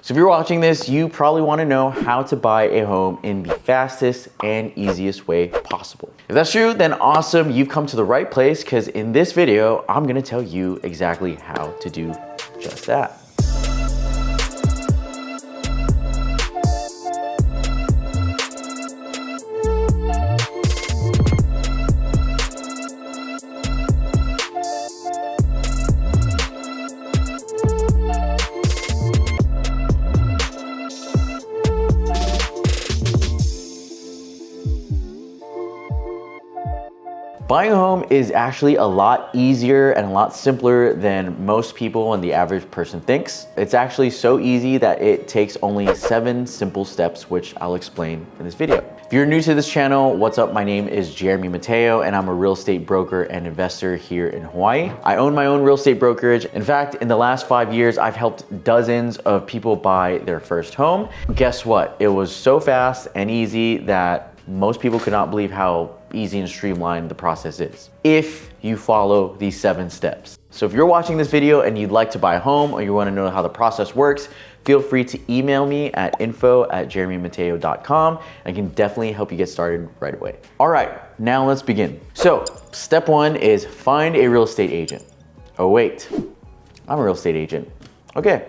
So if you're watching this, you probably want to know how to buy a home in the fastest and easiest way possible. If that's true, then awesome, you've come to the right place, because in this video, I'm going to tell you exactly how to do just that. Buying a home is actually a lot easier and a lot simpler than most people and the average person thinks. It's actually so easy that it takes only 7 simple steps, which I'll explain in this video. If you're new to this channel, what's up? My name is Jeremy Mateo, and I'm a real estate broker and investor here in Hawaii. I own my own real estate brokerage. In fact, in the last 5 years, I've helped dozens of people buy their first home. Guess what? It was so fast and easy that most people could not believe how easy and streamlined the process is if you follow these 7 steps. So if you're watching this video and you'd like to buy a home, or you want to know how the process works, feel free to email me at info@jeremymateo.com. I can definitely help you get started right away. All right, now let's begin. So step 1 is find a real estate agent. Oh wait, I'm a real estate agent. Okay,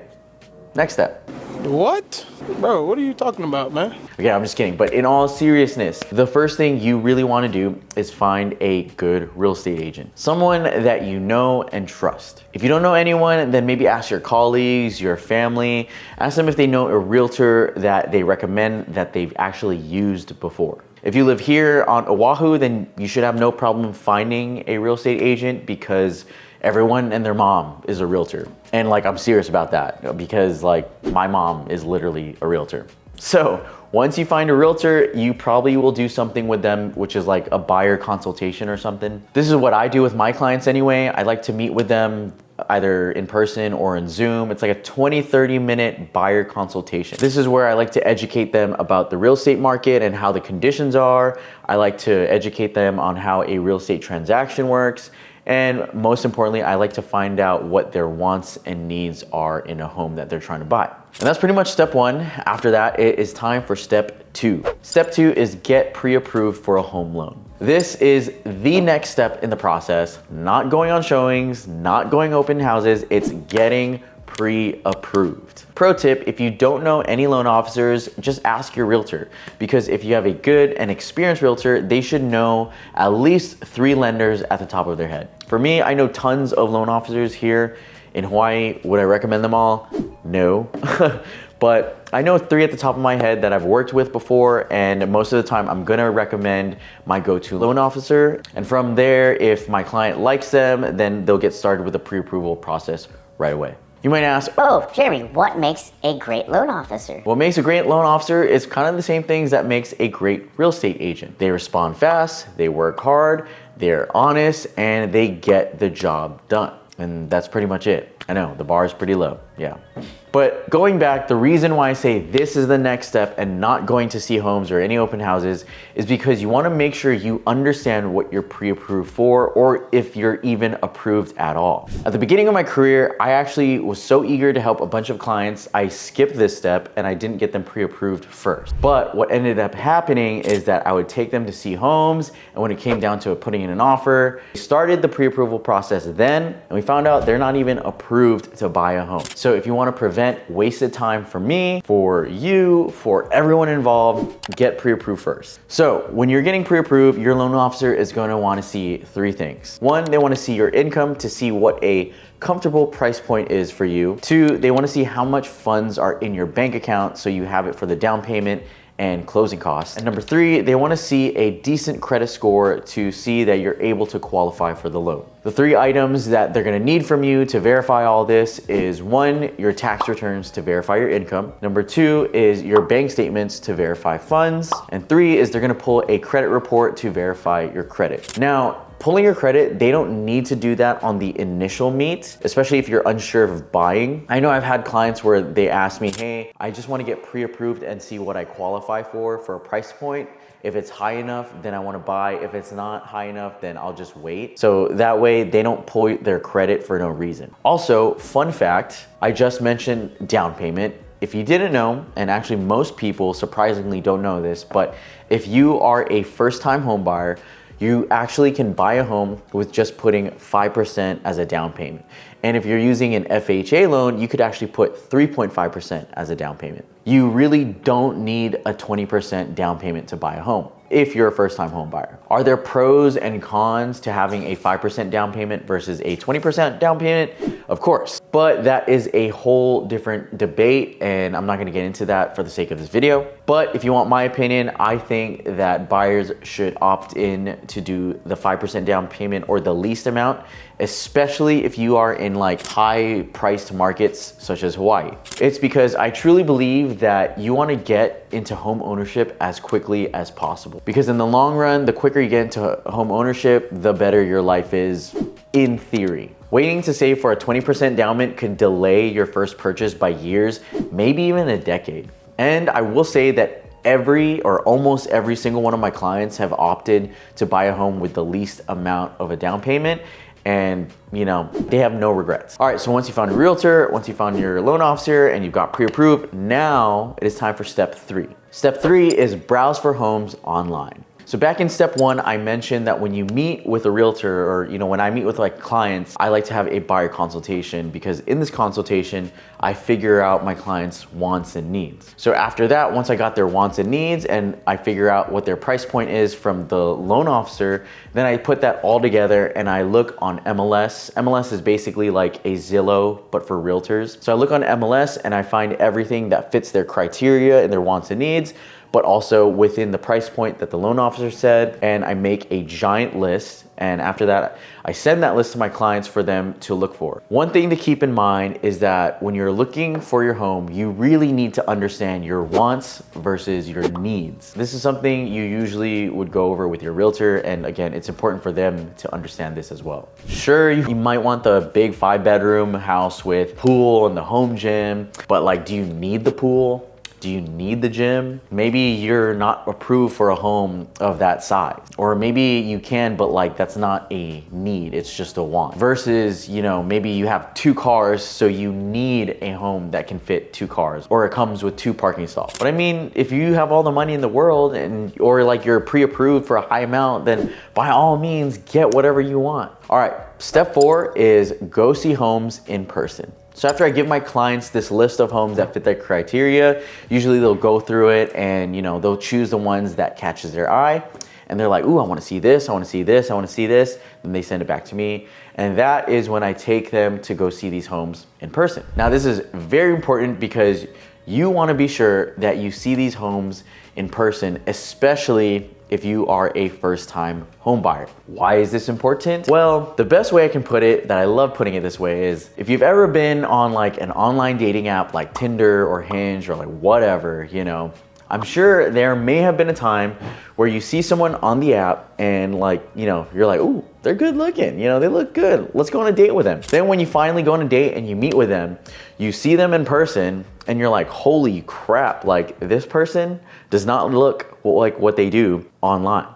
next step. What? Bro, what are you talking about, man? Okay, I'm just kidding. But in all seriousness, the first thing you really want to do is find a good real estate agent. Someone that you know and trust. If you don't know anyone, then maybe ask your colleagues, your family. Ask them if they know a realtor that they recommend that they've actually used before. If you live here on Oahu, then you should have no problem finding a real estate agent, because everyone and their mom is a realtor. And like, I'm serious about that, because like my mom is literally a realtor. So once you find a realtor, you probably will do something with them, which is like a buyer consultation or something. This is what I do with my clients anyway. I like to meet with them either in person or in Zoom. It's like a 20-30 minute buyer consultation. This is where I like to educate them about the real estate market and how the conditions are. I like to educate them on how a real estate transaction works. And most importantly, I like to find out what their wants and needs are in a home that they're trying to buy. And that's pretty much step 1. After that, it is time for step 2. Step 2 is get pre-approved for a home loan. This is the next step in the process. Not going on showings, not going open houses, it's getting pre-approved. Pro tip, if you don't know any loan officers, just ask your realtor, because if you have a good and experienced realtor, they should know at least 3 lenders at the top of their head. For me, I know tons of loan officers here in Hawaii. Would I recommend them all? No. But I know 3 at the top of my head that I've worked with before, and most of the time I'm gonna recommend my go-to loan officer. And from there, if my client likes them, then they'll get started with the pre-approval process right away. You might ask, oh, Jeremy, what makes a great loan officer? What makes a great loan officer is kind of the same things that makes a great real estate agent. They respond fast, they work hard, they're honest, and they get the job done. And that's pretty much it. I know, the bar is pretty low, yeah. But going back, the reason why I say this is the next step and not going to see homes or any open houses is because you want to make sure you understand what you're pre-approved for, or if you're even approved at all. At the beginning of my career, I actually was so eager to help a bunch of clients, I skipped this step and I didn't get them pre-approved first. But what ended up happening is that I would take them to see homes, and when it came down to putting in an offer, we started the pre-approval process then, and we found out they're not even approved to buy a home. So if you want to prevent wasted time for me, for you, for everyone involved, get pre-approved first. So when you're getting pre-approved, your loan officer is going to want to see 3 things. 1, they want to see your income to see what a comfortable price point is for you. 2, they want to see how much funds are in your bank account so you have it for the down payment and closing costs. And number 3, they want to see a decent credit score to see that you're able to qualify for the loan. The 3 items that they're going to need from you to verify all this is 1, your tax returns to verify your income. Number 2 is your bank statements to verify funds. And 3 is they're going to pull a credit report to verify your credit. Now, pulling your credit, they don't need to do that on the initial meet, especially if you're unsure of buying. I know I've had clients where they ask me, hey, I just want to get pre-approved and see what I qualify for a price point. If it's high enough, then I want to buy. If it's not high enough, then I'll just wait. So that way they don't pull their credit for no reason. Also, fun fact, I just mentioned down payment. If you didn't know, and actually most people surprisingly don't know this, but if you are a first-time home buyer, you actually can buy a home with just putting 5% as a down payment. And if you're using an FHA loan, you could actually put 3.5% as a down payment. You really don't need a 20% down payment to buy a home if you're a first-time home buyer. Are there pros and cons to having a 5% down payment versus a 20% down payment? Of course, but that is a whole different debate, and I'm not gonna get into that for the sake of this video. But if you want my opinion, I think that buyers should opt in to do the 5% down payment or the least amount, especially if you are in like high-priced markets such as Hawaii. It's because I truly believe that you wanna get into home ownership as quickly as possible. Because in the long run, the quicker you get into home ownership, the better your life is, in theory. Waiting to save for a 20% down payment could delay your first purchase by years, maybe even a decade. And I will say that every or almost every single one of my clients have opted to buy a home with the least amount of a down payment, and you know, they have no regrets. All right, so once you found a realtor, once you found your loan officer, and you've got pre-approved, now it is time for step 3. Step 3 is browse for homes online. So back in step 1, I mentioned that when you meet with a realtor, or when I meet with like clients, I like to have a buyer consultation, because in this consultation, I figure out my clients' wants and needs. So after that, once I got their wants and needs and I figure out what their price point is from the loan officer, then I put that all together and I look on MLS. MLS is basically like a Zillow, but for realtors. So I look on MLS and I find everything that fits their criteria and their wants and needs, but also within the price point that the loan officer said, and I make a giant list. And after that, I send that list to my clients for them to look for. One thing to keep in mind is that when you're looking for your home, you really need to understand your wants versus your needs. This is something you usually would go over with your realtor, and again, it's important for them to understand this as well. Sure, you might want the big 5-bedroom house with pool and the home gym, but like, do you need the pool? Do you need the gym? Maybe you're not approved for a home of that size. Or maybe you can, but like that's not a need, it's just a want. Versus, maybe you have 2 cars, so you need a home that can fit 2 cars, or it comes with 2 parking stalls. But I mean, if you have all the money in the world or like you're pre-approved for a high amount, then by all means, get whatever you want. All right, step 4 is go see homes in person. So after I give my clients this list of homes that fit their criteria, usually they'll go through it and they'll choose the ones that catches their eye. And they're like, ooh, I wanna see this, I wanna see this, I wanna see this. Then they send it back to me. And that is when I take them to go see these homes in person. Now this is very important because you wanna be sure that you see these homes in person, especially if you are a first-time home buyer. Why is this important? Well, the best way I can put it, that I love putting it this way, is if you've ever been on like an online dating app like Tinder or Hinge or like whatever, I'm sure there may have been a time where you see someone on the app and like, you're like, ooh, they're good looking, they look good. Let's go on a date with them. Then when you finally go on a date and you meet with them, you see them in person and you're like, holy crap, like this person does not look like what they do online.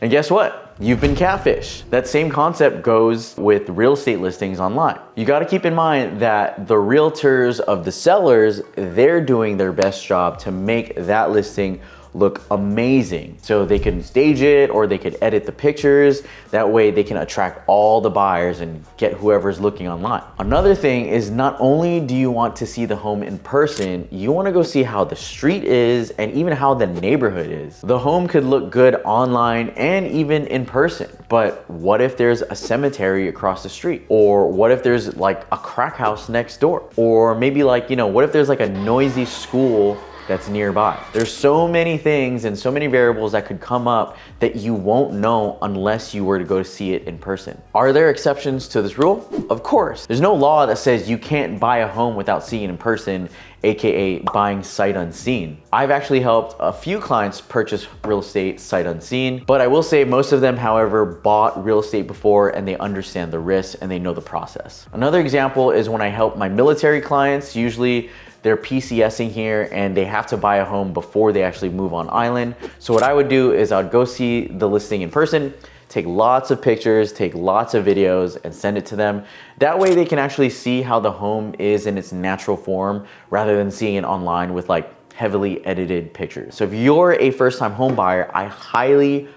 And guess what? You've been catfished. That same concept goes with real estate listings online. You got to keep in mind that the realtors of the sellers, they're doing their best job to make that listing look amazing. So they can stage it or they could edit the pictures. That way they can attract all the buyers and get whoever's looking online. Another thing is, not only do you want to see the home in person, you want to go see how the street is and even how the neighborhood is. The home could look good online and even in person, but what if there's a cemetery across the street? Or what if there's like a crack house next door? Or maybe like, what if there's like a noisy school that's nearby? There's so many things and so many variables that could come up that you won't know unless you were to go see it in person. Are there exceptions to this rule? Of course. There's no law that says you can't buy a home without seeing it in person, aka buying sight unseen. I've actually helped a few clients purchase real estate sight unseen, but I will say most of them, however, bought real estate before and they understand the risks and they know the process. Another example is when I help my military clients. Usually they're PCSing here and they have to buy a home before they actually move on island. So what I would do is I would go see the listing in person, take lots of pictures, take lots of videos, and send it to them. That way they can actually see how the home is in its natural form rather than seeing it online with like heavily edited pictures. So if you're a first-time home buyer, I highly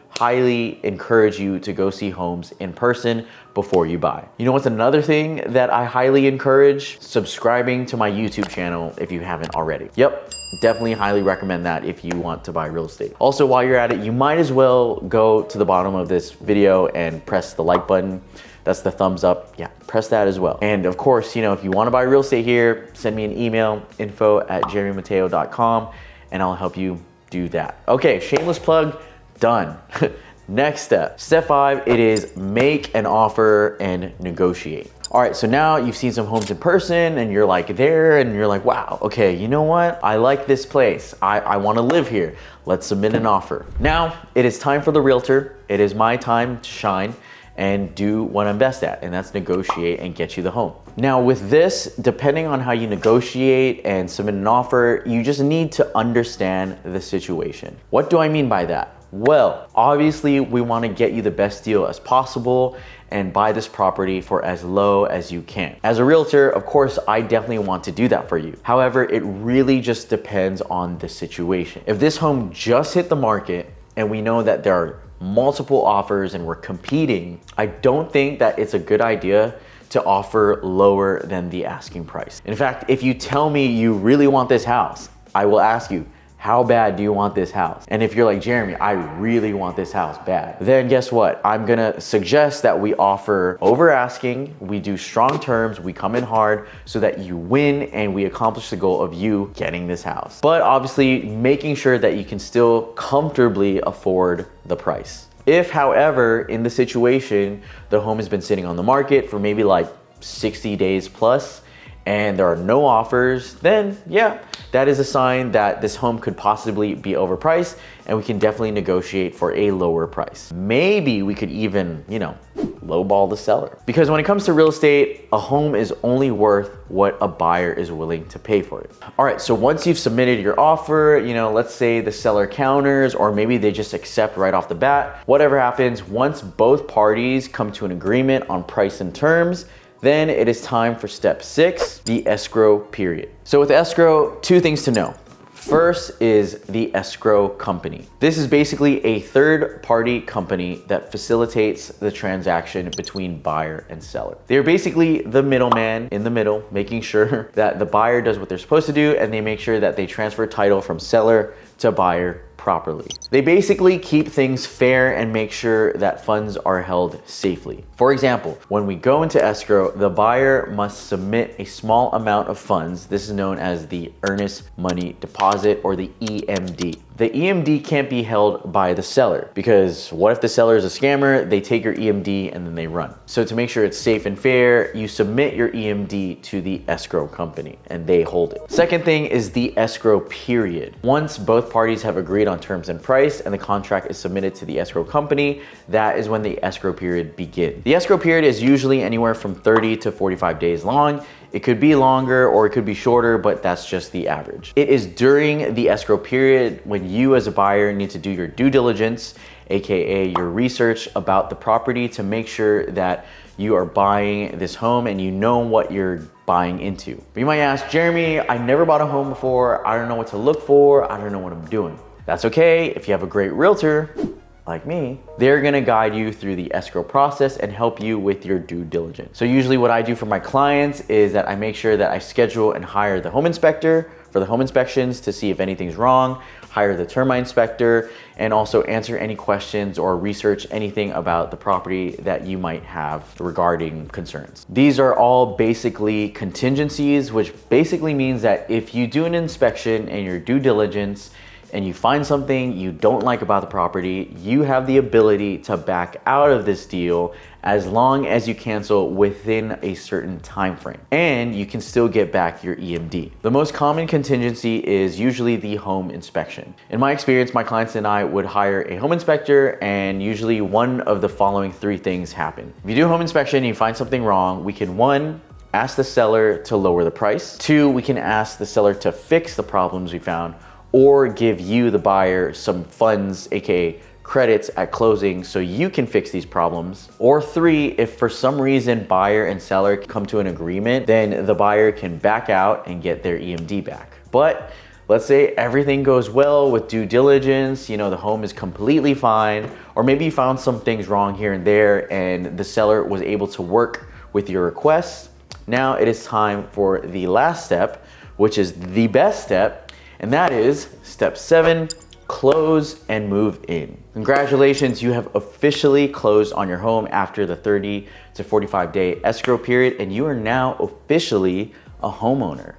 encourage you to go see homes in person before you buy. You know what's another thing that I highly encourage? Subscribing to my YouTube channel if you haven't already. Yep, definitely highly recommend that if you want to buy real estate. Also, while you're at it, you might as well go to the bottom of this video and press the like button. That's the thumbs up. Yeah, press that as well. And of course, you know, if you want to buy real estate here, send me an email, info@jeremymateo.com, and I'll help you do that. Okay, shameless plug, done. Next step. Step 5, it is make an offer and negotiate. All right, so now you've seen some homes in person and you're like there and you're like, wow, okay, you know what? I like this place. I wanna live here. Let's submit an offer. Now it is time for the realtor. It is my time to shine and do what I'm best at, and that's negotiate and get you the home. Now with this, depending on how you negotiate and submit an offer, you just need to understand the situation. What do I mean by that? Well, obviously we want to get you the best deal as possible and buy this property for as low as you can. As a realtor, of course, I definitely want to do that for you. However, it really just depends on the situation. If this home just hit the market and we know that there are multiple offers and we're competing, I don't think that it's a good idea to offer lower than the asking price. In fact, if you tell me you really want this house, I will ask you, how bad do you want this house? And if you're like, Jeremy, I really want this house bad, then guess what? I'm gonna suggest that we offer over asking, we do strong terms, we come in hard so that you win and we accomplish the goal of you getting this house. But obviously making sure that you can still comfortably afford the price. If, however, in the situation, the home has been sitting on the market for maybe like 60 days plus, and there are no offers, then yeah, that is a sign that this home could possibly be overpriced and we can definitely negotiate for a lower price. Maybe we could even, you know, lowball the seller. Because when it comes to real estate, a home is only worth what a buyer is willing to pay for it. All right, so once you've submitted your offer, you know, let's say the seller counters, or maybe they just accept right off the bat, whatever happens, once both parties come to an agreement on price and terms, then it is time for step 6, the escrow period. So with escrow, 2 things to know. First is the escrow company. This is basically a third-party company that facilitates the transaction between buyer and seller. They're basically the middleman in the middle, making sure that the buyer does what they're supposed to do, and they make sure that they transfer title from seller to buyer properly. They basically keep things fair and make sure that funds are held safely. For example, when we go into escrow, the buyer must submit a small amount of funds. This is known as the earnest money deposit, or the EMD. The EMD can't be held by the seller, because what if the seller is a scammer? They take your EMD and then they run. So to make sure it's safe and fair, you submit your EMD to the escrow company and they hold it. Second thing is the escrow period. Once both parties have agreed on terms and price and the contract is submitted to the escrow company, that is when the escrow period begins. The escrow period is usually anywhere from 30 to 45 days long. It could be longer or it could be shorter, but that's just the average. It is during the escrow period when you as a buyer need to do your due diligence, aka your research about the property, to make sure that you are buying this home and you know what you're buying into. But you might ask, Jeremy, I never bought a home before. I don't know what to look for. I don't know what I'm doing. That's okay. If you have a great realtor like me, they're gonna guide you through the escrow process and help you with your due diligence. So usually what I do for my clients is that I make sure that I schedule and hire the home inspector for the home inspections to see if anything's wrong, hire the termite inspector, and also answer any questions or research anything about the property that you might have regarding concerns. These are all basically contingencies, which basically means that if you do an inspection and your due diligence and you find something you don't like about the property, you have the ability to back out of this deal as long as you cancel within a certain time frame, and you can still get back your EMD. The most common contingency is usually the home inspection. In my experience, my clients and I would hire a home inspector, and usually one of the following 3 things happen. If you do a home inspection and you find something wrong, we can, 1, ask the seller to lower the price. 2, we can ask the seller to fix the problems we found or give you, the buyer, some funds, aka credits at closing so you can fix these problems. Or 3, if for some reason buyer and seller come to an agreement, then the buyer can back out and get their EMD back. But let's say everything goes well with due diligence, the home is completely fine, or maybe you found some things wrong here and there and the seller was able to work with your requests. Now it is time for the last step, which is the best step, and that is step 7, close and move in. Congratulations, you have officially closed on your home after the 30 to 45 day escrow period, and you are now officially a homeowner.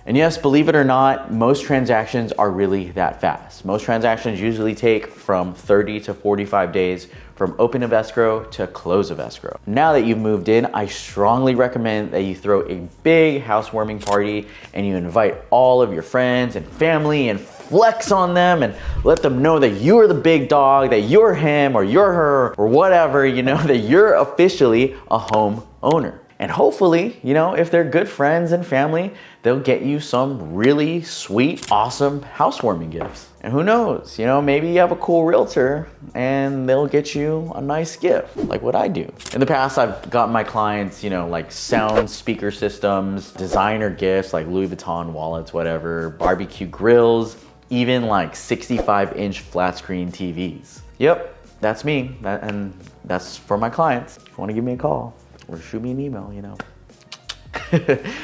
And yes, believe it or not, most transactions are really that fast. Most transactions usually take from 30 to 45 days from open of escrow to close of escrow. Now that you've moved in, I strongly recommend that you throw a big housewarming party and you invite all of your friends and family and flex on them and let them know that you're the big dog, that you're him or you're her or whatever, that you're officially a home owner. And hopefully, if they're good friends and family, they'll get you some really sweet, awesome housewarming gifts. And who knows, maybe you have a cool realtor and they'll get you a nice gift, like what I do. In the past, I've gotten my clients, like sound speaker systems, designer gifts like Louis Vuitton wallets, whatever, barbecue grills, even like 65-inch flat screen TVs. Yep, that's me, and that's for my clients. If you wanna give me a call, or shoot me an email,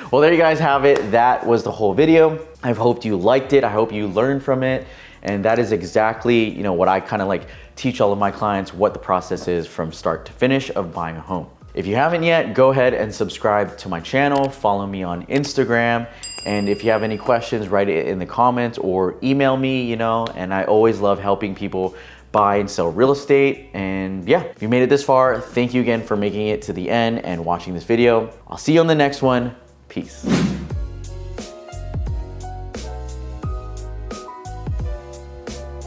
Well, there you guys have it. That was the whole video. I hope you liked it. I hope you learned from it. And that is exactly, what I kind of like teach all of my clients, what the process is from start to finish of buying a home. If you haven't yet, go ahead and subscribe to my channel, follow me on Instagram. And if you have any questions, write it in the comments or email me, and I always love helping people buy and sell real estate. And yeah, if you made it this far, thank you again for making it to the end and watching this video. I'll see you on the next one. Peace.